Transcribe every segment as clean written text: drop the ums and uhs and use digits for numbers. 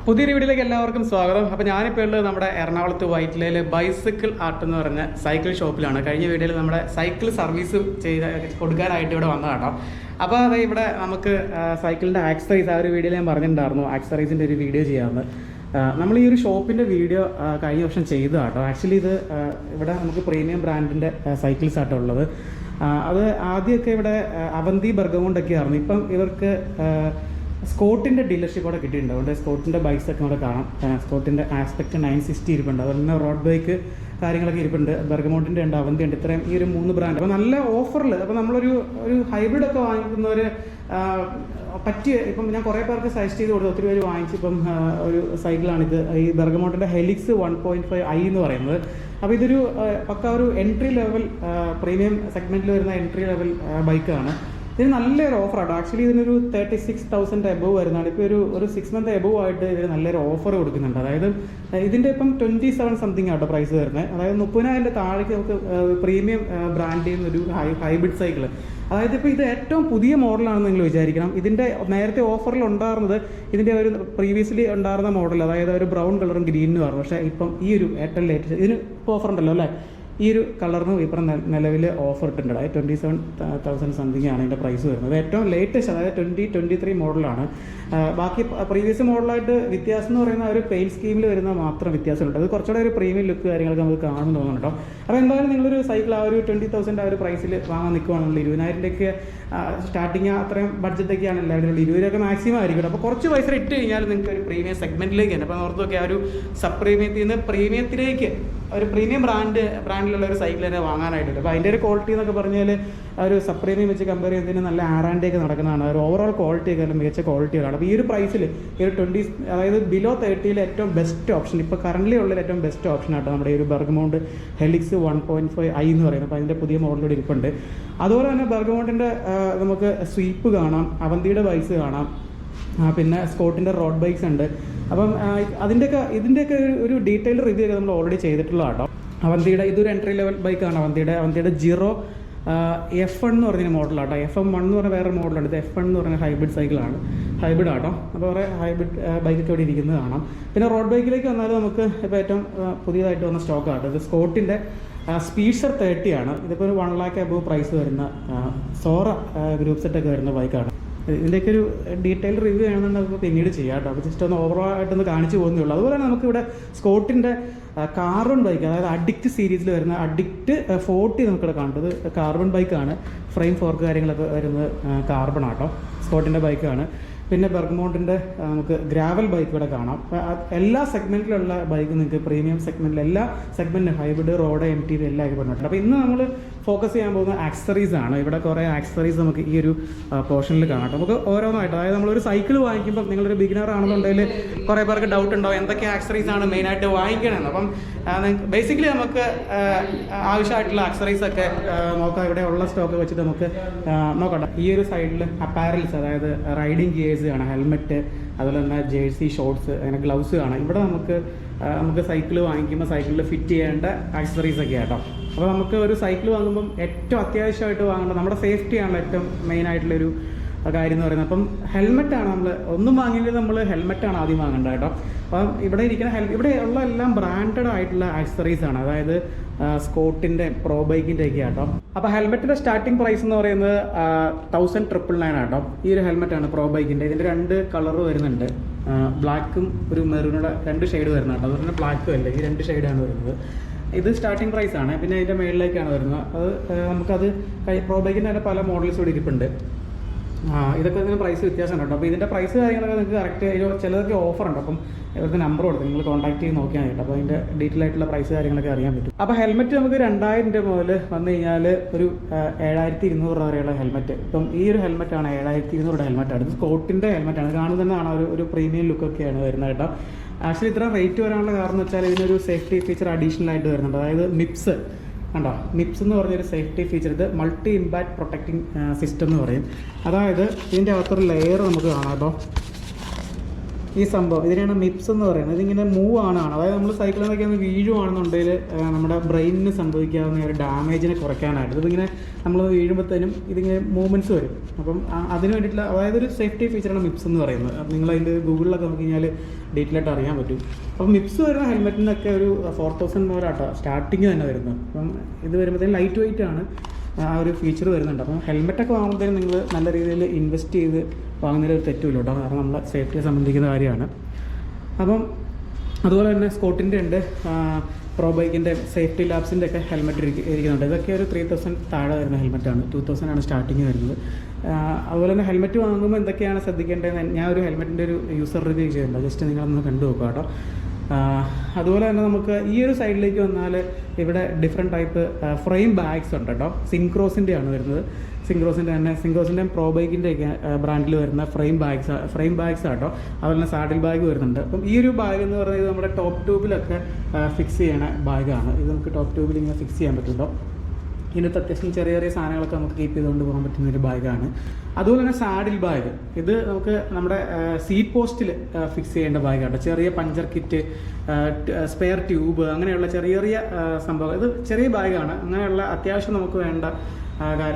പുതിയൊരു വീഡിയോയിലേക്ക് എല്ലാവർക്കും സ്വാഗതം. അപ്പോൾ ഞാനിപ്പോൾ ഉള്ളത് നമ്മുടെ എറണാകുളത്ത് വൈറ്റിലയിൽ ബൈസിക്കിൾ ആർട്ട് എന്ന് പറഞ്ഞ സൈക്കിൾ ഷോപ്പിലാണ്. കഴിഞ്ഞ വീഡിയോയിൽ നമ്മുടെ സൈക്കിൾ സർവീസ് ചെയ്ത് കൊടുക്കാനായിട്ട് ഇവിടെ വന്നതാട്ടോ. അപ്പോൾ അത് ഇവിടെ നമുക്ക് സൈക്കിളിൻ്റെ ആക്സറീസ് ആ ഒരു വീഡിയോയിൽ ഞാൻ പറഞ്ഞിട്ടുണ്ടായിരുന്നു, ആക്സറീസിൻ്റെ ഒരു വീഡിയോ ചെയ്യാമെന്ന്. നമ്മൾ ഈ ഒരു ഷോപ്പിൻ്റെ വീഡിയോ കഴിഞ്ഞ വർഷം ചെയ്തതാട്ടോ. ആക്ച്വലി ഇത് ഇവിടെ നമുക്ക് പ്രീമിയം ബ്രാൻഡിൻ്റെ സൈക്കിൾസ് ആട്ടോ ഉള്ളത്. അത് ആദ്യമൊക്കെ ഇവിടെ അവന്തി ബർഗമൗണ്ടൊക്കെ ആയിരുന്നു. ഇപ്പം ഇവർക്ക് സ്കോട്ടിൻ്റെ ഡീലർഷിപ്പ് അവിടെ കിട്ടിയിട്ടുണ്ട്. അതുകൊണ്ട് സ്കോട്ടിൻ്റെ ബൈക്സ് ഒക്കെ അവിടെ കാണാം. സ്കോട്ടിൻ്റെ ആസ്പെക്ട് 960 ഇരിപ്പുണ്ട്. അതുപോലെ തന്നെ റോഡ് ബൈക്ക് കാര്യങ്ങളൊക്കെ ഇരിപ്പുണ്ട്. ബർഗമൗണ്ടിൻ്റെ ഉണ്ട്, അവന്തി ഉണ്ട്. ഇത്രയും ഈ ഒരു 3 ബ്രാൻഡ്. അപ്പോൾ നല്ല ഓഫറിൽ, അപ്പോൾ നമ്മളൊരു ഹൈബ്രിഡൊക്കെ വാങ്ങിക്കുന്നവർ പറ്റിയ, ഇപ്പം ഞാൻ കുറേ പേർക്ക് സജസ്റ്റ് ചെയ്ത് കൊടുത്തു, ഒത്തിരി പേര് വാങ്ങിച്ച്. ഇപ്പം ഒരു സൈക്കിളാണിത്, ഈ ബർഗമൗണ്ടിൻ്റെ ഹെലിക്സ് 1.5i എന്ന് പറയുന്നത്. അപ്പോൾ ഇതൊരു പക്ക ഒരു എൻട്രി ലെവൽ പ്രീമിയം സെഗ്മെൻറ്റിൽ വരുന്ന എൻട്രി ലെവൽ ബൈക്കാണ്. ഇതിന് നല്ലൊരു ഓഫറാണ്. ആക്ച്വലി ഇതിനൊരു 36,000 എബവ് വരുന്നതാണ്. ഇപ്പോൾ ഒരു 6 മന്ത് എബവ് ആയിട്ട് ഇതിന് നല്ലൊരു ഓഫർ കൊടുക്കുന്നുണ്ട്. അതായത് ഇതിൻ്റെ ഇപ്പം 27 സംതിങ് ആട്ടോ പ്രൈസ് വരുന്നത്. അതായത് 30,000 താഴേക്ക് നമുക്ക് പ്രീമിയം ബ്രാൻഡിൽ നിന്നൊരു ഹൈബ്രിഡ് സൈക്കിൾ. അതായത് ഇപ്പോൾ ഇത് ഏറ്റവും പുതിയ മോഡലാണെന്ന് നിങ്ങൾ വിചാരിക്കണം. ഇതിൻ്റെ നേരത്തെ ഓഫറിൽ ഉണ്ടായിരുന്നത് ഇതിൻ്റെ ഒരു പ്രീവിയസ്ലി ഉണ്ടായിരുന്ന മോഡൽ, അതായത് ഒരു ബ്രൗൺ കളറും ഗ്രീനും ആയിരുന്നു. പക്ഷേ ഇപ്പം ഈ ഒരു ഏറ്റവും ലേറ്റസ്റ്റ് ഇതിന് ഇപ്പോൾ ഓഫർ ഉണ്ടല്ലോ അല്ലേ, ഈ ഒരു കളറിന് ഇപ്പം നിലവിൽ ഓഫർ ഇട്ടുണ്ട്. അതായത് 27,000 സംതിങ് ആണ് ഇതിൻ്റെ പ്രൈസ് വരുന്നത്. ഏറ്റവും ലേറ്റസ്റ്റ്, അതായത് 2023 മോഡലാണ്. ബാക്കി പ്രീവിയസ് മോഡലായിട്ട് വ്യത്യാസം എന്ന് പറയുന്ന ഒരു പെയിൻറ്റ് സ്കീമിൽ വരുന്ന മാത്രം വ്യത്യാസമുണ്ട്. അത് കുറച്ചുകൂടെ ഒരു പ്രീമിയം ലുക്ക് കാര്യങ്ങളൊക്കെ നമുക്ക് കാണുന്നു തോന്നുന്നു കേട്ടോ. അപ്പോൾ എന്തായാലും നിങ്ങളൊരു സൈക്കിൾ ആ ഒരു 20,000 ആ ഒരു പ്രൈസിൽ വാങ്ങാൻ നിൽക്കുവാണെങ്കിൽ 20,000 സ്റ്റാർട്ടിങ് അത്രയും ബഡ്ജറ്റൊക്കെയാണ് എല്ലാവരും 20,000 മാക്സിമം ആയിരിക്കും. അപ്പോൾ കുറച്ച് പൈസ ഇട്ട് കഴിഞ്ഞാൽ നിങ്ങൾക്ക് ഒരു പ്രീമിയം സെഗ്മെൻറ്റിലേക്ക് തന്നെ. അപ്പോൾ ഓർത്ത് നോക്കിയാൽ ആ ഒരു സബ് പ്രീമിയത്തിൽ നിന്ന് പ്രീമിയത്തിലേക്ക് ഒരു പ്രീമിയം ബ്രാൻഡിലുള്ള ഒരു സൈക്കിൾ തന്നെ വാങ്ങാനായിട്ടുണ്ട്. അപ്പോൾ അതിൻ്റെ ഒരു ക്വാളിറ്റി എന്നൊക്കെ പറഞ്ഞാൽ ഒരു സബ് പ്രീമിയം വെച്ച് കമ്പയർ ചെയ്യുന്നതിന് നല്ല ആറാൻഡിയൊക്കെ നടക്കുന്നതാണ്. ഒരു ഓവറോൾ ക്വാളിറ്റിയൊക്കെ നല്ല മികച്ച ക്വാളിറ്റിയാണ്. അപ്പോൾ ഈ ഒരു പ്രൈസിൽ ഈ ഒരു 20, അതായത് ബിലോ 30 ഏറ്റവും ബെസ്റ്റ് ഓപ്ഷൻ, ഇപ്പോൾ കറൻ്റ് ഉള്ള ഏറ്റവും ബെസ്റ്റ് ഓപ്ഷനാട്ടോ നമ്മുടെ ഈ ഒരു ബർഗമൗണ്ട് ഹെലിക്സ് 1.5i എന്ന് പറയുന്നത്. അപ്പോൾ അതിൻ്റെ പുതിയ മോഡലോട് ഇരിപ്പുണ്ട്. അതുപോലെ തന്നെ ബർഗമൗണ്ടിൻ്റെ നമുക്ക് സ്വീപ്പ് കാണാം, അവന്തിയുടെ ബൈക്സ് കാണാം, പിന്നെ സ്കോട്ടിൻ്റെ റോഡ് ബൈക്സ് ഉണ്ട്. അപ്പം ഇതിൻ്റെയൊക്കെ ഒരു ഡീറ്റെയിൽ റിവ്യൂ ഒക്കെ നമ്മൾ ഓൾറെഡി ചെയ്തിട്ടുള്ള കേട്ടോ. അവന്തിയുടെ ഇതൊരു എൻട്രി ലെവൽ ബൈക്കാണ്. അവന്തിയുടെ ജിറോ F1 എന്ന് പറഞ്ഞ മോഡലാട്ടോ. FM1 എന്ന് പറഞ്ഞ വേറെ മോഡലുണ്ട്. ഇത് F1 എന്ന് പറഞ്ഞ ഹൈബ്രിഡ് സൈക്കിളാണ്, ഹൈബ്രിഡ് ആട്ടോ. അപ്പോൾ കുറേ ഹൈബ്രിഡ് ബൈക്കൊക്കെ ഇവിടെ ഇരിക്കുന്നത് കാണാം. പിന്നെ റോഡ് ബൈക്കിലേക്ക് വന്നാൽ നമുക്ക് ഇപ്പോൾ ഏറ്റവും പുതിയതായിട്ട് വന്ന സ്റ്റോക്ക് ആട്ടോ. ഇത് സ്കോട്ടിൻ്റെ സ്പീഡ്സർ 30 ആണ്. ഇതിപ്പോൾ ഒരു 1 lakh എബവ് പ്രൈസ് വരുന്ന സോറ ഗ്രൂപ്പ് സെറ്റൊക്കെ വരുന്ന ബൈക്കാണ്. ഇതിൻ്റെയൊക്കെ ഒരു ഡീറ്റെയിൽ റിവ്യൂ ആണെന്നുണ്ടെങ്കിൽ നമുക്ക് പിന്നീട് ചെയ്യാം കേട്ടോ. അപ്പോൾ ജസ്റ്റ് ഒന്ന് ഓവറോൾ ആയിട്ടൊന്ന് കാണിച്ചു പോകുന്നേ ഉള്ളൂ. അതുപോലെ തന്നെ നമുക്കിവിടെ സ്കോട്ടിൻ്റെ കാർബൺ ബൈക്ക്, അതായത് അഡിക്റ്റ് സീരീസിൽ വരുന്ന അഡിക്റ്റ് 40 നമുക്കിവിടെ കാണുന്നത് കാർബൺ ബൈക്കാണ്. ഫ്രെയിം ഫോർക്ക് കാര്യങ്ങളൊക്കെ വരുന്നത് കാർബൺ ആട്ടോ, സ്കോട്ടിൻ്റെ ബൈക്കാണ്. പിന്നെ ബർഗമൗണ്ടിൻ്റെ നമുക്ക് ഗ്രാവൽ ബൈക്ക് ഇവിടെ കാണാം. എല്ലാ സെഗ്മെൻറ്റിലുള്ള ബൈക്ക് നിങ്ങൾക്ക് പ്രീമിയം സെഗ്മെൻറ്റിൽ എല്ലാ സെഗ്മെൻറ്റിലും ഹൈബ്രിഡ്, റോഡ്, MTV എല്ലാം ആക്കി പറഞ്ഞിട്ടുണ്ട്. അപ്പോൾ ഇന്ന് നമ്മൾ ഫോക്കസ് ചെയ്യാൻ പോകുന്ന ആക്സറീസ് ആണ്. ഇവിടെ കുറേ ആക്സറീസ് നമുക്ക് ഈ ഒരു പോർഷനിൽ കാണാം. നമുക്ക് ഓരോന്നായിട്ട്, അതായത് നമ്മളൊരു സൈക്കിൾ വാങ്ങിക്കുമ്പോൾ നിങ്ങളൊരു ബിഗിനർ ആണെന്നുണ്ടെങ്കിൽ കുറേ പേർക്ക് ഡൗട്ട് ഉണ്ടാവും എന്തൊക്കെ ആക്സറീസ് ആണ് മെയിനായിട്ട് വാങ്ങിക്കണമെന്ന്. അപ്പം ബേസിക്കലി നമുക്ക് ആവശ്യമായിട്ടുള്ള ആക്സറീസ് ഒക്കെ നോക്കാം. ഇവിടെ ഉള്ള സ്റ്റോക്ക് വെച്ചിട്ട് നമുക്ക് നോക്കട്ടെ. ഈ ഒരു സൈഡിൽ അപ്പാരൽസ്, അതായത് റൈഡിങ് ഗിയേഴ്സ് കാണാം, ഹെൽമെറ്റ്, അതുപോലെ തന്നെ ജേഴ്സി, ഷോർട്സ്, അങ്ങനെ ഗ്ലൗസ് കാണാം. ഇവിടെ നമുക്ക് സൈക്കിൾ വാങ്ങിക്കുമ്പോൾ സൈക്കിളിൽ ഫിറ്റ് ചെയ്യേണ്ട ആക്സറീസ് ഒക്കെ ആട്ടോ. അപ്പോൾ നമുക്ക് ഒരു സൈക്കിൾ വാങ്ങുമ്പം ഏറ്റവും അത്യാവശ്യമായിട്ട് വാങ്ങേണ്ടത് നമ്മുടെ സേഫ്റ്റിയാണ് ഏറ്റവും മെയിനായിട്ടുള്ളൊരു കാര്യം എന്ന് പറയുന്നത്. അപ്പം ഹെൽമെറ്റാണ് നമ്മൾ ഒന്നും വാങ്ങിയില്ലെങ്കിൽ നമ്മൾ ഹെൽമെറ്റാണ് ആദ്യം വാങ്ങേണ്ടത് കേട്ടോ. അപ്പം ഇവിടെ ഇരിക്കുന്ന ഇവിടെ ഉള്ള എല്ലാം ബ്രാൻഡഡ് ആയിട്ടുള്ള ആക്സറീസ് ആണ്, അതായത് സ്കോട്ടിൻ്റെ, പ്രോ ബൈക്കിൻ്റെ ഒക്കെ ആട്ടോ. അപ്പോൾ ഹെൽമെറ്റിൻ്റെ സ്റ്റാർട്ടിംഗ് പ്രൈസ് എന്ന് പറയുന്നത് 1999 ആട്ടോ. ഈ ഒരു ഹെൽമെറ്റാണ് പ്രോ ബൈക്കിൻ്റെ. ഇതിൻ്റെ 2 കളർ വരുന്നുണ്ട്, ബ്ലാക്കും ഒരു മെറൂണുടെ 2 ഷെയ്ഡ് വരുന്നുണ്ട്. അതുപോലെ തന്നെ ബ്ലാക്കും അല്ല, ഈ 2 ഷെയ്ഡാണ് വരുന്നത്. ഇത് സ്റ്റാർട്ടിംഗ് പ്രൈസാണ്. പിന്നെ ഇതിൻ്റെ മേളിലേക്കാണ് വരുന്നത്. അത് നമുക്കത് പ്രോ ബൈക്കിൻ്റെ തന്നെ പല മോഡൽസ് കൂടി ഇരിപ്പുണ്ട്. ഇതൊക്കെ ഇതിന് പ്രൈസ് വ്യത്യാസമുണ്ട് കേട്ടോ. അപ്പോൾ ഇതിൻ്റെ പ്രൈസ് കാര്യങ്ങളൊക്കെ നിങ്ങൾക്ക് കറക്റ്റ് ചിലതൊക്കെ ഓഫർ ഉണ്ട്. അപ്പം ഇവർക്ക് നമ്പർ കൊടുത്ത് നിങ്ങൾ കോൺടാക്ട് ചെയ്ത് നോക്കിയാൽ മതി. അപ്പോൾ അതിൻ്റെ ഡീറ്റെയിൽ ആയിട്ടുള്ള പ്രൈസ് കാര്യങ്ങളൊക്കെ അറിയാൻ പറ്റും. അപ്പോൾ ഹെൽമെറ്റ് നമുക്ക് 2000 രൂപ മുതൽ വന്നു കഴിഞ്ഞാൽ ഒരു 7200 രൂപ വരെയുള്ള ഹെൽമെറ്റ്. ഇപ്പം ഈ ഒരു ഹെൽമെറ്റാണ് 7200 ഹെൽമെറ്റാണ്. ഇത് സ്കോട്ടിൻ്റെ ഹെൽമെറ്റാണ്. കാണുന്നത് തന്നെയാണ് ഒരു പ്രീമിയം ലുക്കൊക്കെയാണ് വരുന്നത് കേട്ടോ. ആക്ച്വലി ഇത്ര റേറ്റ് വരാനുള്ള കാരണം എന്ന് വെച്ചാൽ ഇതിനൊരു സേഫ്റ്റി ഫീച്ചർ അഡീഷണൽ ആയിട്ട് വരുന്നുണ്ട്. അതായത് നിപ്സ് കണ്ടോ, നിപ്സ് എന്ന് പറഞ്ഞൊരു സേഫ്റ്റി ഫീച്ചർ. ഇത് മൾട്ടി ഇമ്പാക്ട് പ്രൊട്ടക്റ്റിംഗ് സിസ്റ്റം എന്ന് പറയും. അതായത് ഇതിൻ്റെ അകത്തൊരു ലെയർ നമുക്ക് കാണാം കേട്ടോ. ഈ സംഭവം ഇതിനാണ് മിപ്സ് എന്ന് പറയുന്നത്. ഇതിങ്ങനെ മൂവ് ആണ്, അതായത് നമ്മൾ സൈക്കിളിൽ നിന്നൊക്കെ ഒന്ന് വീഴുവാണെന്നുണ്ടെങ്കിൽ നമ്മുടെ ബ്രെയിനിന് സംഭവിക്കാവുന്ന ഒരു ഡാമേജിനെ കുറയ്ക്കാനായിട്ട് ഇതിങ്ങനെ നമ്മൾ വീഴുമ്പോഴത്തേനും ഇതിങ്ങനെ മൂവ്മെൻറ്റ്സ് വരും. അപ്പം അതിന് വേണ്ടിയിട്ടുള്ള അതായത് ഒരു സേഫ്റ്റി ഫീച്ചറാണ് മിപ്സ് എന്ന് പറയുന്നത്. നിങ്ങളതിൻ്റെ ഗൂഗിളിലൊക്കെ നോക്കി കഴിഞ്ഞാൽ ഡീറ്റെയിൽ ആയിട്ട് അറിയാൻ പറ്റും. അപ്പം മിപ്സ് വരുന്ന ഹെൽമെറ്റിനൊക്കെ ഒരു 4000 മുതലാട്ടോ സ്റ്റാർട്ടിങ് തന്നെ വരുന്നത്. അപ്പം ഇത് വരുമ്പോഴത്തേനും ലൈറ്റ് വെയിറ്റ് ആണ്, ആ ഒരു ഫീച്ചർ വരുന്നുണ്ട്. അപ്പം ഹെൽമെറ്റൊക്കെ വാങ്ങുമ്പോഴത്തേനും നിങ്ങൾ നല്ല രീതിയിൽ ഇൻവെസ്റ്റ് ചെയ്ത് വാങ്ങുന്നതിൽ ഒരു തെറ്റുമില്ല കേട്ടോ, കാരണം നമ്മളെ സേഫ്റ്റിയെ സംബന്ധിക്കുന്ന കാര്യമാണ്. അപ്പം അതുപോലെ തന്നെ സ്കോട്ടിൻ്റെ ഉണ്ട്, പ്രോ ബൈക്കിൻ്റെ സേഫ്റ്റി ലാബ്സിൻ്റെ ഒക്കെ ഹെൽമെറ്റ് ഇരിക്കുന്നുണ്ട്. ഇതൊക്കെ ഒരു 3000 താഴെ വരുന്ന ഹെൽമെറ്റാണ്, 2000 ആണ് സ്റ്റാർട്ടിങ് വരുന്നത്. അതുപോലെ തന്നെ ഹെൽമെറ്റ് വാങ്ങുമ്പോൾ എന്തൊക്കെയാണ് ശ്രദ്ധിക്കേണ്ടതെന്ന് ഞാൻ ഒരു ഹെൽമെറ്റിൻ്റെ ഒരു യൂസർ റിവ്യൂ ചെയ്യുന്നുണ്ട്, ജസ്റ്റ് നിങ്ങളൊന്ന് കണ്ടു നോക്കുക കേട്ടോ. അതുപോലെ തന്നെ നമുക്ക് ഈ ഒരു സൈഡിലേക്ക് വന്നാൽ ഇവിടെ ഡിഫറെൻറ്റ് ടൈപ്പ് ഫ്രെയിം ബാഗ്സ് ഉണ്ട് കേട്ടോ. സിൻക്രോസിൻ്റെ ആണ് വരുന്നത്, സിൻക്രോസിൻ്റെയും പ്രോ ബൈക്കിൻ്റെയൊക്കെ ബ്രാൻഡിൽ വരുന്ന ഫ്രെയിം ബാഗ്സ് ആട്ടോ. അതുപോലെ തന്നെ സാഡിൽ ബാഗ് വരുന്നുണ്ട്. അപ്പം ഈ ഒരു ബാഗ് എന്ന് പറയുന്നത് നമ്മുടെ ടോപ്പ് ട്യൂബിലൊക്കെ ഫിക്സ് ചെയ്യണ ബാഗാണ്. ഇത് നമുക്ക് ടോപ്പ് ട്യൂബിൽ ഇങ്ങനെ ഫിക്സ് ചെയ്യാൻ പറ്റുമല്ലോ. ഇതിനകത്ത് അത്യാവശ്യം ചെറിയ ചെറിയ സാധനങ്ങളൊക്കെ നമുക്ക് കീപ്പ് ചെയ്തുകൊണ്ട് പോകാൻ പറ്റുന്ന ഒരു ബാഗാണ്. അതുപോലെ തന്നെ സാഡിൽ ബാഗ്, ഇത് നമുക്ക് നമ്മുടെ സീറ്റ് പോസ്റ്റിൽ ഫിക്സ് ചെയ്യേണ്ട ബാഗാണ്. ചെറിയ പഞ്ചർ കിറ്റ്, സ്പെയർ ട്യൂബ്, അങ്ങനെയുള്ള ചെറിയ ചെറിയ സംഭവം. ഇത് ചെറിയ ബാഗാണ്, അങ്ങനെയുള്ള അത്യാവശ്യം നമുക്ക് വേണ്ട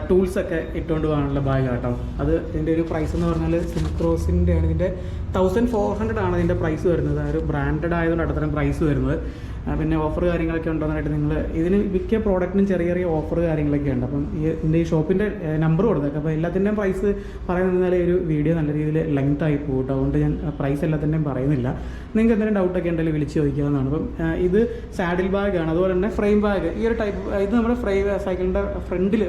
ടൂൾസൊക്കെ ഇട്ടുകൊണ്ട് പോകാനുള്ള ബാഗാട്ടോ. അത് ഇതിൻ്റെ ഒരു പ്രൈസ് എന്ന് പറഞ്ഞാൽ സിൻക്രോസിൻ്റെ ആണ്. ഇതിൻ്റെ 1400 ആണ് ഇതിൻ്റെ പ്രൈസ് വരുന്നത്. ഒരു ബ്രാൻഡഡ് ആയതുകൊണ്ട് അടുത്തരം പ്രൈസ് വരുന്നത്. പിന്നെ ഓഫർ കാര്യങ്ങളൊക്കെ ഉണ്ടോന്നായിട്ട് നിങ്ങൾ ഇതിന് മിക്ക പ്രോഡക്റ്റിനും ചെറിയ ചെറിയ ഓഫർ കാര്യങ്ങളൊക്കെ ഉണ്ട്. അപ്പം ഇതിൻ്റെ ഈ ഷോപ്പിൻ്റെ നമ്പർ കൊടുത്തേക്കാം. അപ്പോൾ എല്ലാത്തിൻ്റെയും പ്രൈസ് പറയുന്നതിനാൽ ഒരു വീഡിയോ നല്ല രീതിയിൽ ലെങ്ത് ആയി പോകും. അതുകൊണ്ട് ഞാൻ പ്രൈസ് എല്ലാത്തിൻ്റെയും പറയുന്നില്ല. നിങ്ങൾക്ക് എന്തെങ്കിലും ഡൗട്ടൊക്കെ ഉണ്ടെങ്കിൽ വിളിച്ച് ചോദിക്കാവുന്നതാണ്. അപ്പം ഇത് സാഡിൽ ബാഗാണ്. അതുപോലെ തന്നെ ഫ്രെയിം ബാഗ്, ഈ ഒരു ടൈപ്പ് ഇത് നമ്മുടെ സൈക്കിളിൻ്റെ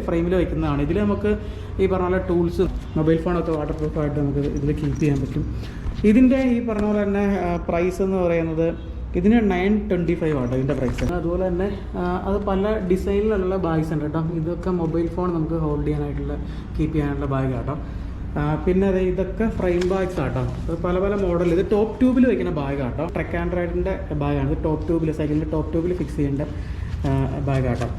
ഫ്രെയിമിൽ വയ്ക്കുന്നതാണ്. ഇതിൽ നമുക്ക് ഈ പറഞ്ഞ പോലെ ടൂൾസ്, മൊബൈൽ ഫോണൊക്കെ വാട്ടർ പ്രൂഫായിട്ട് നമുക്ക് ഇതിൽ കീപ്പ് ചെയ്യാൻ പറ്റും. ഇതിൻ്റെ ഈ പറഞ്ഞ പോലെ തന്നെ പ്രൈസ് എന്ന് പറയുന്നത് ഇതിന് 925 ആണ് ഇതിൻ്റെ പ്രൈസ്. അതുപോലെ തന്നെ അത് പല ഡിസൈനിലുള്ള ബാഗ്സ് ഉണ്ട് കേട്ടോ. ഇതൊക്കെ മൊബൈൽ ഫോൺ നമുക്ക് ഹോൾഡ് ചെയ്യാനായിട്ടുള്ള കീപ്പ് ചെയ്യാനുള്ള ബാഗ് കേട്ടോ. പിന്നെ അതെ ഇതൊക്കെ ഫ്രെയിം ബാഗ്സ് ആട്ടോ. അത് പല പല മോഡൽ. ഇത് ടോപ്പ് ട്യൂബിൽ വയ്ക്കുന്ന ബാഗ് ആട്ടോ. ട്രക്ക് ആൻഡ് റൈഡിൻ്റെ ബാഗാണ്. ഇത് ടോപ്പ് ട്യൂബിൽ, സൈക്കിളിൻ്റെ ടോപ്പ് ട്യൂബിൽ ഫിക്സ് ചെയ്യേണ്ട ബാഗ് ആട്ടോ.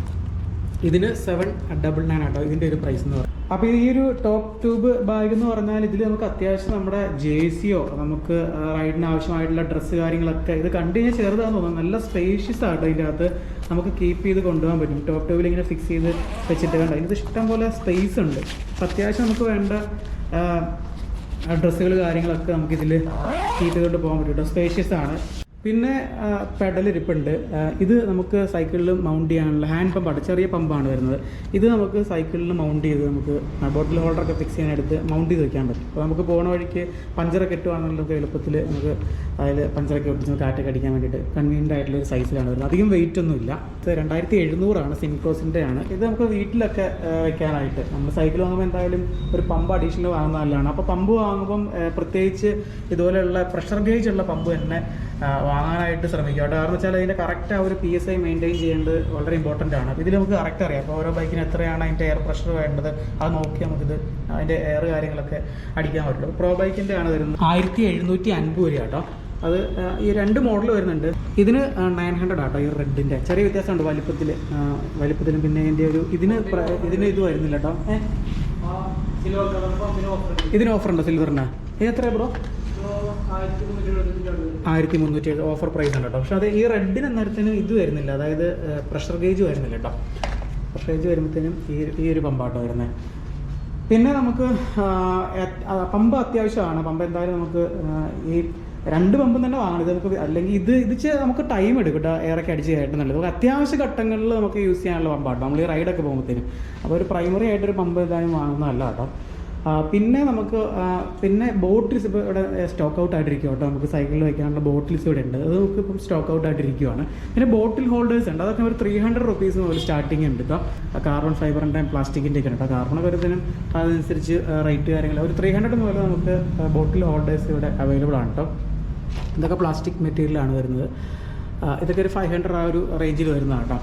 ഇതിന് 799 ആട്ടോ ഇതിൻ്റെ ഒരു പ്രൈസ് എന്ന് പറയുന്നത്. അപ്പോൾ ഈ ഒരു ടോപ്പ് ട്യൂബ് ബാഗ് എന്ന് പറഞ്ഞാൽ ഇതിൽ നമുക്ക് അത്യാവശ്യം നമ്മുടെ ജേഴ്സിയോ നമുക്ക് റൈഡിന് ആവശ്യമായിട്ടുള്ള ഡ്രസ്സ് കാര്യങ്ങളൊക്കെ ഇത് കണ്ടു കഴിഞ്ഞാൽ ചെറുതാണെന്ന് തോന്നുന്നു. നല്ല സ്പേഷ്യസ് ആട്ടോ. ഇതിൻ്റെ അകത്ത് നമുക്ക് കീപ്പ് ചെയ്ത് കൊണ്ടുപോകാൻ പറ്റും. ടോപ്പ് ട്യൂബിൽ ഇങ്ങനെ ഫിക്സ് ചെയ്ത് വെച്ചിട്ട് വേണ്ട. ഇതിന് ഇഷ്ടം പോലെ സ്പേസ് ഉണ്ട്. അപ്പോൾ അത്യാവശ്യം നമുക്ക് വേണ്ട ഡ്രസ്സുകൾ കാര്യങ്ങളൊക്കെ നമുക്കിതിൽ കീപ്പ് ചെയ്തുകൊണ്ട് പോകാൻ പറ്റും കേട്ടോ. സ്പേഷ്യസ് ആണ്. പിന്നെ പെഡൽ ഇരിപ്പുണ്ട്. ഇത് നമുക്ക് സൈക്കിളിൽ മൗണ്ട് ചെയ്യാനുള്ള ഹാൻഡ് പമ്പാണ്, ചെറിയ പമ്പാണ് വരുന്നത്. ഇത് നമുക്ക് സൈക്കിളിൽ മൗണ്ട് ചെയ്ത് നമുക്ക് ബോട്ടിൽ ഹോൾഡറൊക്കെ ഫിക്സ് ചെയ്യാനെടുത്ത് മൗണ്ട് ചെയ്ത് വെക്കാൻ പറ്റും. അപ്പോൾ നമുക്ക് പോകുന്ന വഴിക്ക് പഞ്ചറൊക്കെ ഇട്ടുവാണെന്നുള്ളതൊക്കെ എളുപ്പത്തിൽ നമുക്ക് അതിൽ പഞ്ചറൊക്കെ ഒട്ടിച്ച് കാറ്റൊക്കെ അടിക്കാൻ വേണ്ടിയിട്ട് കൺവീനിയൻ്റ് ആയിട്ടുള്ള ഒരു സൈസിലാണ് വരുന്നത്. അധികം വെയിറ്റ് ഒന്നുമില്ല. ഇത് 2700 സിൻക്രോസിൻ്റെ ആണ്. ഇത് നമുക്ക് വീട്ടിലൊക്കെ വെക്കാനായിട്ട് നമ്മൾ സൈക്കിൾ വാങ്ങുമ്പോൾ എന്തായാലും ഒരു പമ്പ് അഡീഷണൽ വാങ്ങുന്ന നല്ലതാണ്. അപ്പോൾ പമ്പ് വാങ്ങുമ്പം പ്രത്യേകിച്ച് ഇതുപോലെയുള്ള പ്രഷർ ഗേജ് ഉള്ള പമ്പ് തന്നെ വാങ്ങാനായിട്ട് ശ്രമിക്കുക കേട്ടോ. കാരണം വെച്ചാൽ അതിൻ്റെ കറക്റ്റ് ആ ഒരു PSI മെയിൻറ്റെയിൻ ചെയ്യേണ്ടത് വളരെ ഇമ്പോർട്ടൻ്റ് ആണ്. അപ്പോൾ ഇതിൽ നമുക്ക് കറക്റ്റ് അറിയാം. അപ്പോൾ ഓരോ ബൈക്കിന് എത്രയാണ് അതിൻ്റെ എയർ പ്രഷർ വേണ്ടത്, അത് നോക്കി നമുക്കിത് അതിൻ്റെ എയർ കാര്യങ്ങളൊക്കെ അടിക്കാൻ പറ്റുള്ളൂ. പ്രോ ബൈക്കിൻ്റെ ആണ് വരുന്നത് 1750 രൂപ കേട്ടോ. അത് ഈ 2 മോഡൽ വരുന്നുണ്ട്. ഇതിന് 900 ആട്ടോ. ഈ റെഡിൻ്റെ ചെറിയ വ്യത്യാസമുണ്ട് വലിപ്പത്തിലും. പിന്നെ ഇതിൻ്റെ ഒരു ഇതിന് ഇത് വരുന്നില്ല കേട്ടോ. ഇതിന് ഓഫറുണ്ടോ സിൽവറിന്? ഇത് എത്രയാണ് ബ്രോ? 1370 ഓഫർ പ്രൈസ് ഉണ്ട് കേട്ടോ. പക്ഷെ അത് ഈ റെഡിന് അന്നേരത്തിന് ഇത് വരുന്നില്ല, അതായത് പ്രഷർ ഗേജ് വരുന്നില്ല കേട്ടോ. പ്രഷർ ഗേജ് വരുമ്പോഴത്തേനും ഈ ഒരു പമ്പാട്ടോ വരുന്നത്. പിന്നെ നമുക്ക് പമ്പ് അത്യാവശ്യമാണ്. പമ്പ് എന്തായാലും നമുക്ക് ഈ 2 പമ്പും തന്നെ വാങ്ങണം. ഇത് നമുക്ക് അല്ലെങ്കിൽ ഇത് നമുക്ക് ടൈം എടുക്കും കേട്ടോ. എയറൊക്കെ അടിച്ച് കയറ്റുന്നുണ്ട്. നമുക്ക് അത്യാവശ്യ ഘട്ടങ്ങളിൽ നമുക്ക് യൂസ് ചെയ്യാനുള്ള പമ്പാട്ടോ നമ്മൾ ഈ റൈഡൊക്കെ പോകുമ്പോഴത്തേനും. അപ്പോൾ ഒരു പ്രൈമറി ആയിട്ടൊരു പമ്പ് എന്തായാലും വാങ്ങുന്നതല്ല കേട്ടോ. പിന്നെ നമുക്ക് ബോട്ടിൽസ് ഇപ്പോൾ ഇവിടെ സ്റ്റോക്ക് ഔട്ട് ആയിട്ടിരിക്കും കേട്ടോ. നമുക്ക് സൈക്കിളിൽ വയ്ക്കാനുള്ള ബോട്ടിൽസ് ഇവിടെ ഉണ്ട്. അത് നമുക്ക് ഇപ്പം സ്റ്റോക്ക് ഔട്ട് ആയിട്ടിരിക്കുവാണ്. പിന്നെ ബോട്ടിൽ ഹോൾഡേഴ്സ് ഉണ്ട്. അതൊക്കെ ഒരു 300 rupees മുതൽ സ്റ്റാർട്ടിങ് ഉണ്ട് കേട്ടോ. കാർബൺ ഫൈബറിൻ്റെയും പ്ലാസ്റ്റിക്കിൻ്റെ ഒക്കെ ഉണ്ട് കേട്ടോ. കാർബണൊക്കെ വരുന്നതിനും അതനുസരിച്ച് റേറ്റ് കാര്യങ്ങൾ ഒരു 300 മുതൽ നമുക്ക് ബോട്ടിൽ ഹോൾഡേഴ്സ് ഇവിടെ അവൈലബിൾ ആണ് കേട്ടോ. ഇതൊക്കെ പ്ലാസ്റ്റിക് മെറ്റീരിയലാണ് വരുന്നത്. ഇതൊക്കെ ഒരു 500 ആ ഒരു റേഞ്ചിൽ വരുന്നതാണ് കേട്ടോ.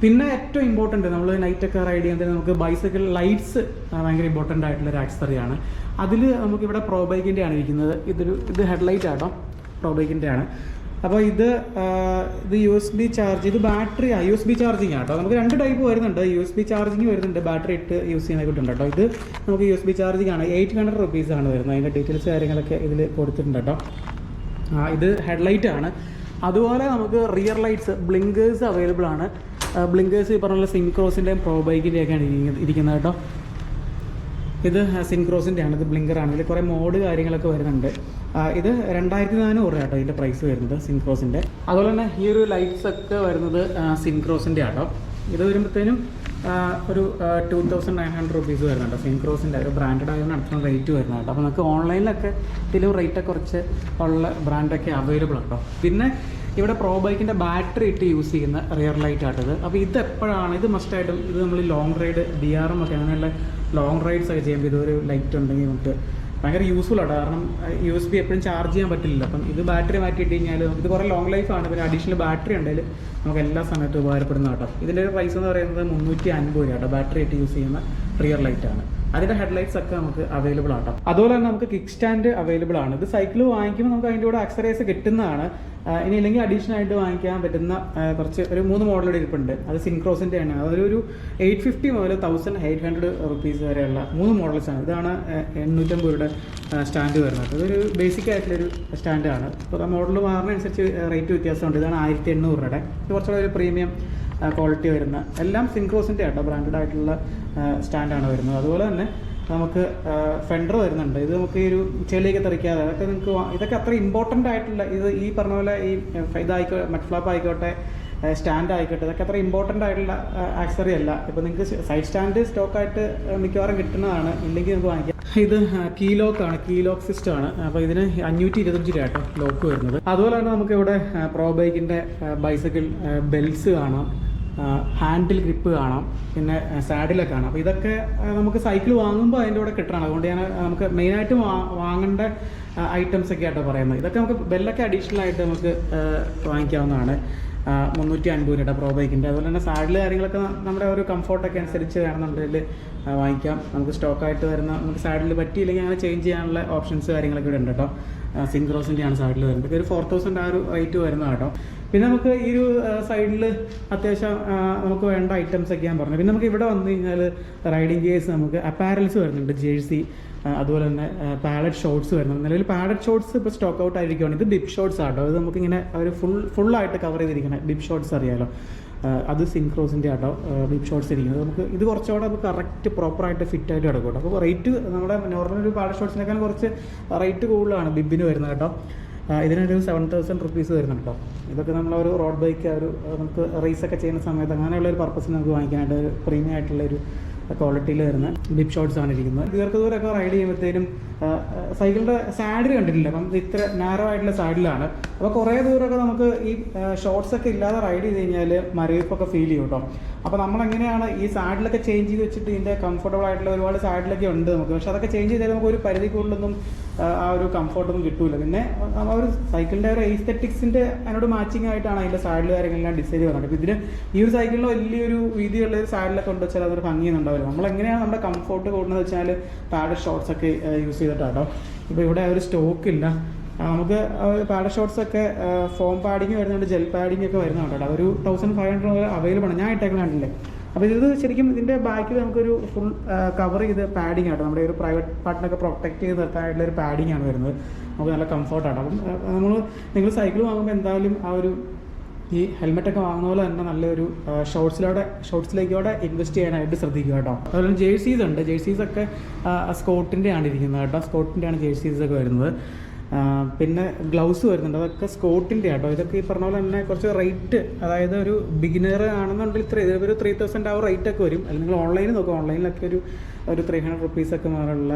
പിന്നെ ഏറ്റവും ഇമ്പോർട്ടൻറ്റ് നമ്മൾ നൈറ്റൊക്കെ റൈഡ് ചെയ്യുന്നതിന് നമുക്ക് ബൈസൈക്കിൾ ലൈറ്റ്സ് ഭയങ്കര ഇമ്പോർട്ടൻ്റ് ആയിട്ടുള്ളൊരു ആക്സസറിയാണ്. അതിൽ നമുക്കിവിടെ പ്രോ ബൈക്കിൻ്റെ ആണ് ഇരിക്കുന്നത്. ഇത് ഹെഡ്ലൈറ്റ് ആട്ടോ, പ്രോ ബൈക്കിൻ്റെ ആണ്. അപ്പോൾ ഇത് USB ചാർജ്, ഇത് ബാറ്ററി USB ചാർജിങ് ആട്ടോ. നമുക്ക് 2 ടൈപ്പ് വരുന്നുണ്ട്. USB ചാർജിങ് വരുന്നുണ്ട്, ബാറ്ററി ഇട്ട് യൂസ് ചെയ്യുന്ന കിട്ടുന്നുണ്ട് കേട്ടോ. ഇത് നമുക്ക് USB ചാർജിങ് ആണ്. 800 rupees ആണ് വരുന്നത്. അതിൻ്റെ ഡീറ്റെയിൽസ് കാര്യങ്ങളൊക്കെ ഇതിൽ കൊടുത്തിട്ടുണ്ട് കേട്ടോ. ഇത് ഹെഡ്ലൈറ്റ് ആണ്. അതുപോലെ നമുക്ക് റിയർ ലൈറ്റ്സ് ബ്ലിങ്കേഴ്സ് അവൈലബിൾ ആണ്. ബ്ലിങ്കേഴ്സ് ഈ പറഞ്ഞ സിൻക്രോസിൻ്റെയും പ്രോ ബൈക്കിൻ്റെയൊക്കെയാണ് ഇരിക്കുന്നത് കേട്ടോ. ഇത് സിൻക്രോസിൻ്റെ ആണ്, ഇത് ബ്ലിങ്കറാണ്. ഇതിൽ കുറേ മോഡ് കാര്യങ്ങളൊക്കെ വരുന്നുണ്ട്. ഇത് 2400 കേട്ടോ ഇതിൻ്റെ പ്രൈസ് വരുന്നത് സിൻക്രോസിൻ്റെ. അതുപോലെ തന്നെ ഈ ഒരു ലൈറ്റ്സ് ഒക്കെ വരുന്നത് സിൻക്രോസിൻ്റെ ആട്ടോ. ഇത് വരുമ്പോഴത്തേനും ഒരു 2900 റുപ്പീസ് വരുന്നുണ്ട്. സിൻക്രോസിൻ്റെ ഒരു ബ്രാൻഡഡ് ആയതുകൊണ്ട് അടുത്തുള്ള റേറ്റ് വരുന്നത് കേട്ടോ. അപ്പോൾ നമുക്ക് ഓൺലൈനിലൊക്കെ ഇതിലും റേറ്റൊക്കെ കുറച്ച് ഉള്ള ബ്രാൻഡൊക്കെ അവൈലബിൾ ആട്ടോ. പിന്നെ ഇവിടെ പ്രോ ബൈക്കിൻ്റെ ബാറ്ററി ഇട്ട് യൂസ് ചെയ്യുന്ന റിയർ ലൈറ്റ് ആട്ടത്. അപ്പോൾ ഇത് എപ്പോഴാണ്, ഇത് മസ്റ്റായിട്ടും ഇത് നമ്മൾ ലോങ് റൈഡ് DRM ഒക്കെ അങ്ങനെയുള്ള ലോങ് റൈഡ്സ് ഒക്കെ ചെയ്യുമ്പോൾ ഇതൊരു ലൈറ്റ് ഉണ്ടെങ്കിൽ നമുക്ക് ഭയങ്കര യൂസ്ഫുൾ ആണ്. കാരണം USB എപ്പോഴും ചാർജ് ചെയ്യാൻ പറ്റില്ല. അപ്പം ഇത് ബാറ്ററി മാറ്റിയിട്ട് കഴിഞ്ഞാൽ ഇത് കുറേ ലോങ് ലൈഫാണ്. പിന്നെ അഡീഷണൽ ബാറ്ററി ഉണ്ടെങ്കിൽ നമുക്ക് എല്ലാ സമയത്തും ഉപകാരപ്പെടുന്ന കേട്ടോ. ഇതിൻ്റെ ഒരു പ്രൈസ് എന്ന് പറയുന്നത് 350 കേട്ടോ. ബാറ്ററി ആയിട്ട് യൂസ് ചെയ്യുന്ന റിയർ ലൈറ്റാണ്. അതിൻ്റെ ഹെഡ്ലൈറ്റ്സ് ഒക്കെ നമുക്ക് അവൈലബിൾ ആട്ടോ. അതുപോലെ തന്നെ നമുക്ക് കിക്ക് സ്റ്റാൻഡ് അവൈലബിൾ ആണ്. ഇത് സൈക്കിൾ വാങ്ങിക്കുമ്പോൾ നമുക്ക് അതിൻ്റെ കൂടെ ആക്സറൈസ് കിട്ടുന്നതാണ്. ഇനി ഇല്ലെങ്കിൽ അഡീഷണൽ ആയിട്ട് വാങ്ങിക്കാൻ പറ്റുന്ന കുറച്ച് ഒരു 3 മോഡൽ ഇരിപ്പുണ്ട്. അത് സിൻക്രോസിൻ്റെ ആണ്. അതൊരു 850 മുതൽ 1800 റുപ്പീസ് വരെയുള്ള 3 മോഡൽസാണ്. ഇതാണ് 850 രൂപയുടെ സ്റ്റാൻഡ് വരുന്നത്. ഇതൊരു ബേസിക് ആയിട്ടുള്ളൊരു സ്റ്റാൻഡാണ്. ഇപ്പോൾ മോഡൽ മാറുന്നതനുസരിച്ച് റേറ്റ് വ്യത്യാസമുണ്ട്. ഇതാണ് 1800 രൂപയുടെ. ഇത് കുറച്ചുകൂടെ ഒരു പ്രീമിയം ക്വാളിറ്റി വരുന്ന എല്ലാം സിൻക്രോസിൻ്റെ ആട്ടോ, ബ്രാൻഡഡ് ആയിട്ടുള്ള സ്റ്റാൻഡാണ് വരുന്നത്. അതുപോലെ തന്നെ നമുക്ക് ഫെൻഡർ വരുന്നുണ്ട്. ഇത് നമുക്ക് ഈ ഒരു ചെളിയൊക്കെ തെറിക്കാതെ അതൊക്കെ നിങ്ങൾക്ക് ഇതൊക്കെ അത്ര ഇമ്പോർട്ടൻ്റ് ആയിട്ടുള്ള ഇത് ഈ പറഞ്ഞ പോലെ ഈ ഇതായിക്കോട്ടെ മഡ് ഫ്ലാപ്പ് ആയിക്കോട്ടെ സ്റ്റാൻഡ് ആയിക്കോട്ടെ ഇതൊക്കെ അത്ര ഇമ്പോർട്ടൻ്റ് ആയിട്ടുള്ള ആക്സറി അല്ല. ഇപ്പോൾ നിങ്ങൾക്ക് സൈഡ് സ്റ്റാൻഡ് സ്റ്റോക്കായിട്ട് മിക്കവാറും കിട്ടുന്നതാണ്, ഇല്ലെങ്കിൽ നമുക്ക് വാങ്ങിക്കാം. ഇത് കീലോക്കാണ്, കീലോക്ക് സിസ്റ്റം ആണ്. അപ്പോൾ ഇതിന് 525 രൂപ കേട്ടോ ലോക്ക് വരുന്നത്. അതുപോലെ തന്നെ നമുക്ക് ഇവിടെ പ്രോ ബൈക്കിൻ്റെ ബൈസൈക്കിൾ ബെൽറ്റ്സ് കാണാം, ഹാൻഡിൽ ഗ്രിപ്പ് കാണാം, പിന്നെ സാഡിലൊക്കെ കാണാം. അപ്പോൾ ഇതൊക്കെ നമുക്ക് സൈക്കിൾ വാങ്ങുമ്പോൾ അതിൻ്റെ കൂടെ കിട്ടണം. അതുകൊണ്ട് ഞാൻ നമുക്ക് മെയിനായിട്ട് വാങ്ങേണ്ട ഐറ്റംസ് ഒക്കെ ആയിട്ടോ പറയുന്നത്. ഇതൊക്കെ നമുക്ക് ബെല്ലൊക്കെ അഡീഷണൽ ആയിട്ട് നമുക്ക് വാങ്ങിക്കാവുന്നതാണ്. 350 രൂപയുടെ പ്രോ ബൈക്കിൻ്റെ. അതുപോലെ തന്നെ സാഡിൽ കാര്യങ്ങളൊക്കെ നമ്മുടെ ഒരു കംഫോർട്ടൊക്കെ അനുസരിച്ച് വേണമെന്നുണ്ടെങ്കിൽ വാങ്ങിക്കാം. നമുക്ക് സ്റ്റോക്കായിട്ട് വരുന്ന നമുക്ക് സാഡിൽ പറ്റിയില്ലെങ്കിൽ അങ്ങനെ ചേഞ്ച് ചെയ്യാനുള്ള ഓപ്ഷൻസ് കാര്യങ്ങളൊക്കെ ഇവിടെ ഉണ്ട് കേട്ടോ. സിൻക്രോസിൻ്റെയാണ് സാഡിൽ വരുന്നത്. ഒരു 4000 ആ ഒരു റേറ്റ് വരുന്നത് കേട്ടോ. പിന്നെ നമുക്ക് ഈ ഒരു സൈഡിൽ അത്യാവശ്യം നമുക്ക് വേണ്ട ഐറ്റംസ് ഒക്കെ ഞാൻ പറഞ്ഞു. പിന്നെ നമുക്ക് ഇവിടെ വന്നു കഴിഞ്ഞാൽ റൈഡിങ് ഗിയേഴ്സ്, നമുക്ക് അപ്പാരൽസ് വരുന്നുണ്ട്, ജേഴ്സി, അതുപോലെ തന്നെ പാഡഡ് ഷോർട്സ് വരുന്നുണ്ട്. നിലവിൽ പാഡഡ് ഷോർട്സ് ഇപ്പോൾ സ്റ്റോക്ക് ഔട്ട് ആയിരിക്കുകയാണ്. ഇത് ഡിപ്പ് ഷോർട്സ് ആട്ടോ. ഇത് നമുക്കിങ്ങനെ ഒരു ഫുള്ളായിട്ട് കവർ ചെയ്തിരിക്കണം. ഡിപ്പ് ഷോർട്സ് അറിയാമല്ലോ, അത് സിൻക്രോസിൻ്റെ ആട്ടോ ഡിപ്പ് ഷോർട്സ് ഇരിക്കുന്നത്. നമുക്ക് ഇത് കുറച്ചുകൂടെ നമുക്ക് കറക്റ്റ് പ്രോപ്പറായിട്ട് ഫിറ്റായിട്ട് കിടക്കും കേട്ടോ. അപ്പോൾ റേറ്റ് നമ്മുടെ നോർമൽ ഒരു പാഡഡ് ഷോർട്സിനേക്കാൾ കുറച്ച് റേറ്റ് കൂടുതലാണ് ബിബിന് വരുന്നത് കേട്ടോ. ഇതിനൊരു 7000 റുപ്പീസ് വരുന്നുണ്ട് കേട്ടോ. ഇതൊക്കെ നമ്മളൊരു റോഡ് ബൈക്ക് ഒരു നമുക്ക് റേസൊക്കെ ചെയ്യുന്ന സമയത്ത് അങ്ങനെയുള്ളൊരു പർപ്പസിന് നമുക്ക് വാങ്ങിക്കാനായിട്ട് ഒരു പ്രീമിയം ആയിട്ടുള്ളൊരു ക്വാളിറ്റിയിൽ വരുന്ന ഡിപ്പ് ഷോർട്സ് ആണ് ഇരിക്കുന്നത്. ദീർഘദൂരമൊക്കെ റൈഡ് ചെയ്യുമ്പോഴത്തേനും സൈക്കിളിൻ്റെ സാഡിൽ കണ്ടിട്ടില്ല, അപ്പം ഇത്ര നാരോ ആയിട്ടുള്ള സാഡിലാണ്. അപ്പോൾ കുറേ ദൂരമൊക്കെ നമുക്ക് ഈ ഷോർട്സ് ഒക്കെ ഇല്ലാതെ റൈഡ് ചെയ്ത് കഴിഞ്ഞാൽ മരവിപ്പൊക്കെ ഫീൽ ചെയ്യും കേട്ടോ. അപ്പോൾ നമ്മളെങ്ങനെയാണ് ഈ സാഡിലൊക്കെ ചേഞ്ച് ചെയ്ത് വെച്ചിട്ട് ഇതിൻ്റെ കംഫർട്ടബിൾ ആയിട്ടുള്ള ഒരുപാട് സാഡിലൊക്കെ ഉണ്ട് നമുക്ക്. പക്ഷേ അതൊക്കെ ചേഞ്ച് ചെയ്താൽ നമുക്ക് ഒരു പരിധി കൂടുതലൊന്നും ആ ഒരു കംഫർട്ടൊന്നും കിട്ടില്ല. പിന്നെ ആ ഒരു സൈക്കിളിൻ്റെ ഒരു എസ്തെറ്റിക്സിൻ്റെ അതിനോട് മാച്ചിങ് ആയിട്ടാണ് അതിൻ്റെ സാഡിൽ കാര്യങ്ങളെല്ലാം ഡിസൈൻ ചെയ്യുന്നത്. അപ്പോൾ ഇതിന് ഈ ഒരു സൈക്കിളിൽ വലിയൊരു വീതിയുള്ള ഒരു സാഡിലൊക്കെ കൊണ്ട് വെച്ചാൽ അതൊരു ഭംഗിയൊന്നുണ്ടാവില്ല. നമ്മളെങ്ങനെയാണ് നമ്മുടെ കംഫർട്ട് കൂടുന്നത് വെച്ചാൽ പാഡ് ഷോർട്സ് ഒക്കെ യൂസ് ചെയ്തിട്ടാട്ടോ. ഇപ്പോൾ ഇവിടെ ഒരു സ്റ്റോക്കില്ല. നമുക്ക് പാഡ് ഷോർട്സ് ഒക്കെ ഫോം പാഡിങ് വരുന്നുണ്ട്, ജെൽ പാഡിങ് ഒക്കെ വരുന്നുണ്ട് കേട്ടോ. ഒരു 1500 അവൈലബിൾ ആണ്. ഞാൻ ഇട്ടേക്കണല്ലേ. അപ്പോൾ ഇത് ശരിക്കും ഇതിൻ്റെ ബാക്കിൽ നമുക്കൊരു ഫുൾ കവർ ചെയ്ത് പാഡിങ് ആട്ടോ. നമ്മുടെ ഒരു പ്രൈവറ്റ് പാർട്ടിനൊക്കെ പ്രൊട്ടക്ട് ചെയ്ത് നിർത്താനായിട്ടുള്ള ഒരു പാഡിങ് ആണ് വരുന്നത്. നമുക്ക് നല്ല കംഫർട്ടാണ്. അപ്പം നിങ്ങൾ സൈക്കിൾ വാങ്ങുമ്പോൾ എന്തായാലും ആ ഒരു ഈ ഹെൽമെറ്റൊക്കെ വാങ്ങുന്ന പോലെ തന്നെ നല്ലൊരു ഷോർട്സിലേക്കോടെ ഇൻവെസ്റ്റ് ചെയ്യാനായിട്ട് ശ്രദ്ധിക്കുക കേട്ടോ. അതുപോലെ തന്നെ ജേഴ്സീസ് ഉണ്ട്. ജേഴ്സീസൊക്കെ സ്കോട്ടിൻ്റെ ആണ് ഇരിക്കുന്നത് കേട്ടോ. സ്കോട്ടിൻ്റെ ആണ് ജേഴ്സീസൊക്കെ വരുന്നത്. പിന്നെ ഗ്ലൗസ് വരുന്നുണ്ട്, അതൊക്കെ സ്കോട്ടിൻ്റെ ആട്ടോ. ഇതൊക്കെ ഈ പറഞ്ഞ പോലെ തന്നെ കുറച്ച് റേറ്റ്, അതായത് ഒരു ബിഗിനർ ആണെന്നുണ്ടെങ്കിൽ ഒരു 3000 ആ റേറ്റൊക്കെ വരും. അല്ലെങ്കിൽ നിങ്ങൾ ഓൺലൈനിൽ നോക്കുക, ഓൺലൈനിലൊക്കെ ഒരു 300 റുപ്പീസൊക്കെ മുതലുള്ള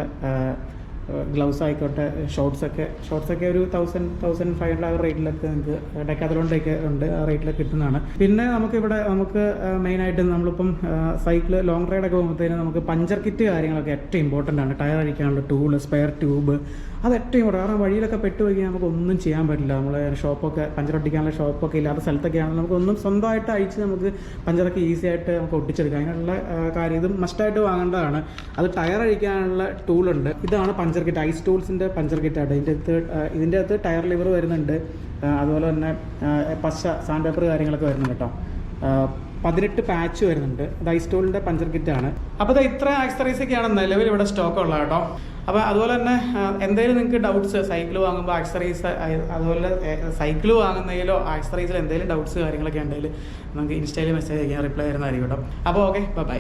ഗ്ലൗസ് ആയിക്കോട്ടെ, ഷോർട്സൊക്കെ ഒരു 1500 ആ റേറ്റിലൊക്കെ നിങ്ങൾക്ക് ഡെക്കാത്തലോണിൻ്റെയൊക്കെ ഉണ്ട്, ആ റേറ്റിലൊക്കെ കിട്ടുന്നതാണ്. പിന്നെ നമുക്ക് മെയിനായിട്ട് നമ്മളിപ്പം സൈക്കിള് ലോങ് റൈഡൊക്കെ പോകുമ്പോഴത്തേനും നമുക്ക് പഞ്ചർ കിറ്റ് കാര്യങ്ങളൊക്കെ ഏറ്റവും ഇമ്പോർട്ടൻ്റ് ആണ്. ടയർ അടിക്കാനുള്ള ടൂള്, സ്പെയർ ട്യൂബ്, അത് ഏറ്റവും ഇമ്പോർട്ടൻ്റ്. കാരണം വഴിയിലൊക്കെ പെട്ടുപോയി നമുക്ക് ഒന്നും ചെയ്യാൻ പറ്റില്ല. നമ്മൾ ഷോപ്പൊക്കെ പഞ്ചറൊട്ടിക്കാനുള്ള ഷോപ്പൊക്കെ ഇല്ലാത്ത സ്ഥലത്തൊക്കെ ആണെങ്കിൽ നമുക്കൊന്നും സ്വന്തമായിട്ട് അയച്ച് നമുക്ക് പഞ്ചറൊക്കെ ഈസി ആയിട്ട് നമുക്ക് ഒട്ടിച്ചെടുക്കാം. അതിനുള്ള കാര്യം ഇത് മസ്റ്റായിട്ട് വാങ്ങേണ്ടതാണ്. അത് ടയർ അഴിക്കാനുള്ള ടൂളുണ്ട്. ഇതാണ് പഞ്ചർ കിറ്റ്, ഐസ് ടൂൾസിൻ്റെ പഞ്ചർ കിറ്റാണ്. ഇതിൻ്റെ അകത്ത് ടയർ ലിവർ വരുന്നുണ്ട്. അതുപോലെ തന്നെ പശ, സാൻഡ് പേപ്പർ കാര്യങ്ങളൊക്കെ വരുന്നുണ്ട് കേട്ടോ. 18 പാച്ച് വരുന്നുണ്ട്. അത് ഐസ്റ്റോളിൻ്റെ പഞ്ചർ കിറ്റാണ്. അപ്പോൾ ഇത് ഇത്ര ആക്സറീസൊക്കെയാണ് നിലവിൽ ഇവിടെ സ്റ്റോക്ക് ഉള്ളത് കേട്ടോ. അപ്പോൾ അതുപോലെ തന്നെ എന്തെങ്കിലും നിങ്ങൾക്ക് ഡൗട്ട്സ് സൈക്കിൾ വാങ്ങുമ്പോൾ ആക്സറീസ്, അതുപോലെ സൈക്കിൾ വാങ്ങുന്നതിലോ ആക്സറീസിലോ എന്തെങ്കിലും ഡൗട്ട്സ് കാര്യങ്ങളൊക്കെ ഉണ്ടെങ്കിൽ നമുക്ക് ഇൻസ്റ്റയിൽ മെസ്സേജ് അയക്കാൻ റിപ്ലൈ തരുന്നതായിരിക്കും കേട്ടോ. അപ്പോൾ ഓക്കെ, ബൈ.